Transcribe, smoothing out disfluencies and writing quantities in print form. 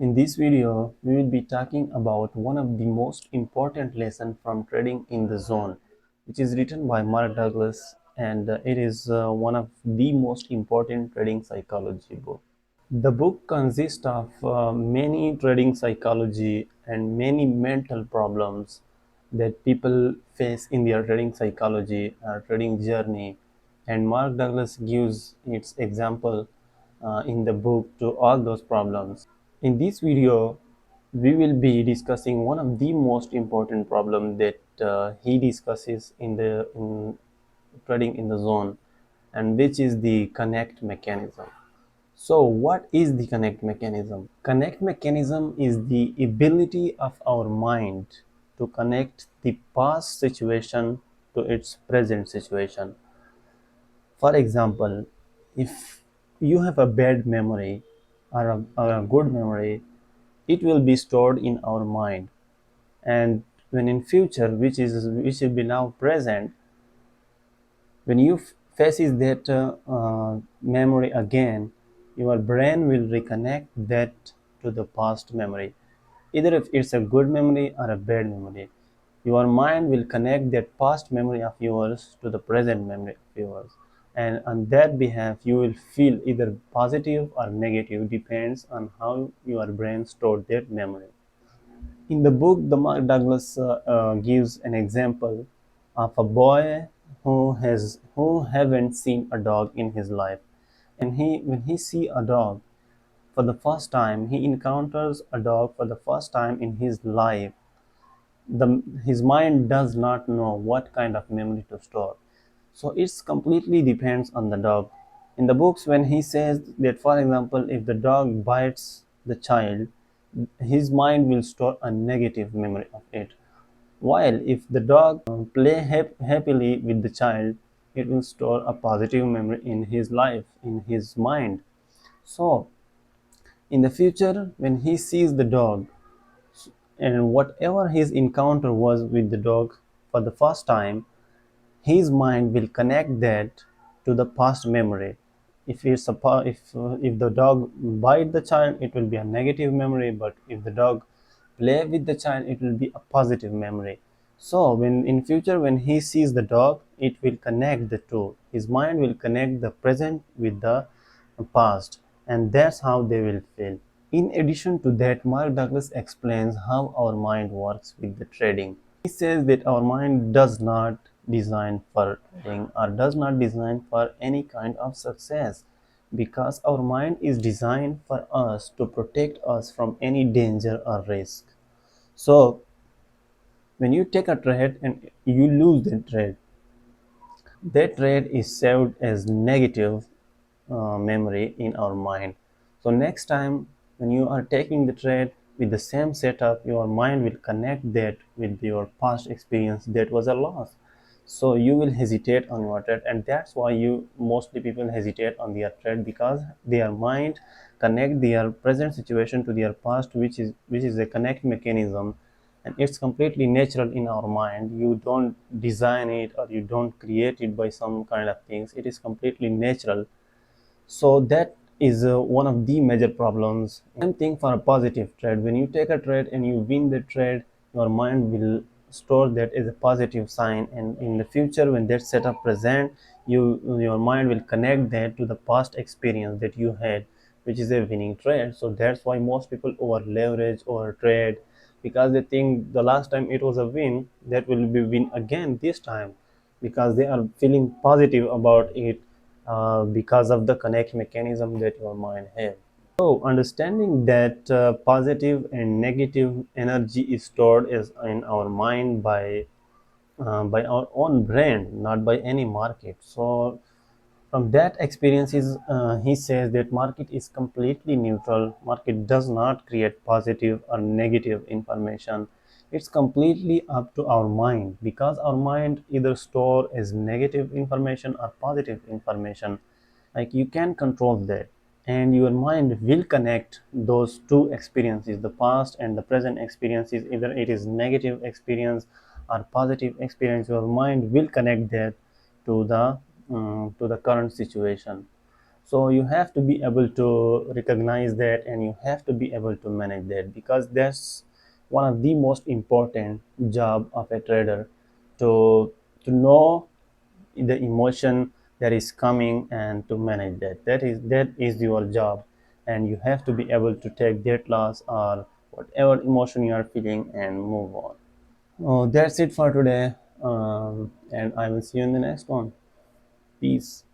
In this video, we will be talking about one of the most important lessons from Trading in the Zone, which is written by Mark Douglas, and it is one of the most important trading psychology book. The book consists of many trading psychology and many mental problems that people face in their trading psychology or trading journey, and Mark Douglas gives its example in the book to all those problems. In this video, we will be discussing one of the most important problem that he discusses in trading in the zone, and which is the connect mechanism. So, what is the connect mechanism? Connect mechanism is the ability of our mind to connect the past situation to its present situation. For example, if you have a bad memory or a good memory, it will be stored in our mind, and when in future, which will be now present, when you faces that memory again, your brain will reconnect that to the past memory, either if it's a good memory or a bad memory. Your mind will connect that past memory of yours to the present memory of yours, and on that behalf you will feel either positive or negative, depends on how your brain stored that memory. In the book, the Mark Douglas gives an example of a boy who haven't seen a dog in his life, and when he see a dog for the first time, he encounters a dog for the first time in his life. His mind does not know what kind of memory to store, so it's completely depends on the dog. In the books, when he says that, for example, if the dog bites the child, his mind will store a negative memory of it, while if the dog play happily with the child, it will store a positive memory in his life, in his mind. So in the future, when he sees the dog, and whatever his encounter was with the dog for the first time, his mind will connect that to the past memory. If it's a if the dog bite the child, it will be a negative memory, but if the dog play with the child, it will be a positive memory. So when in future, when he sees the dog, it will connect the two. His mind will connect the present with the past, and that's how they will feel. In addition to that, Mark Douglas explains how our mind works with the trading. He says that our mind does not design for trading or does not design for any kind of success, because our mind is designed for us to protect us from any danger or risk. So when you take a trade and you lose the trade, that trade is saved as negative memory in our mind. So next time when you are taking the trade with the same setup, your mind will connect that with your past experience that was a loss. So you will hesitate on your trade, and that's why you mostly people hesitate on their trade, because their mind connect their present situation to their past, which is a connect mechanism, and it's completely natural in our mind. You don't design it or you don't create it by some kind of things. It is completely natural. So that is one of the major problems. Same thing for a positive trade. When you take a trade and you win the trade, your mind will store that as a positive sign, and in the future when that setup present, your mind will connect that to the past experience that you had, which is a winning trade. So that's why most people over leverage or trade, because they think the last time it was a win, that will be win again this time, because they are feeling positive about it, because of the connect mechanism that your mind has. So understanding that positive and negative energy is stored is in our mind by our own brain, not by any market. So from that experiences, he says that market is completely neutral. Market does not create positive or negative information. It's completely up to our mind, because our mind either store as negative information or positive information. Like, you can control that, and your mind will connect those two experiences, the past and the present experiences, either it is negative experience or positive experience. Your mind will connect that to the current situation. So you have to be able to recognize that, and you have to be able to manage that, because that's one of the most important job of a trader, to know the emotion that is coming and to manage that. That is your job, and you have to be able to take that loss or whatever emotion you are feeling and move on. Oh, that's it for today, and I will see you in the next one. Peace.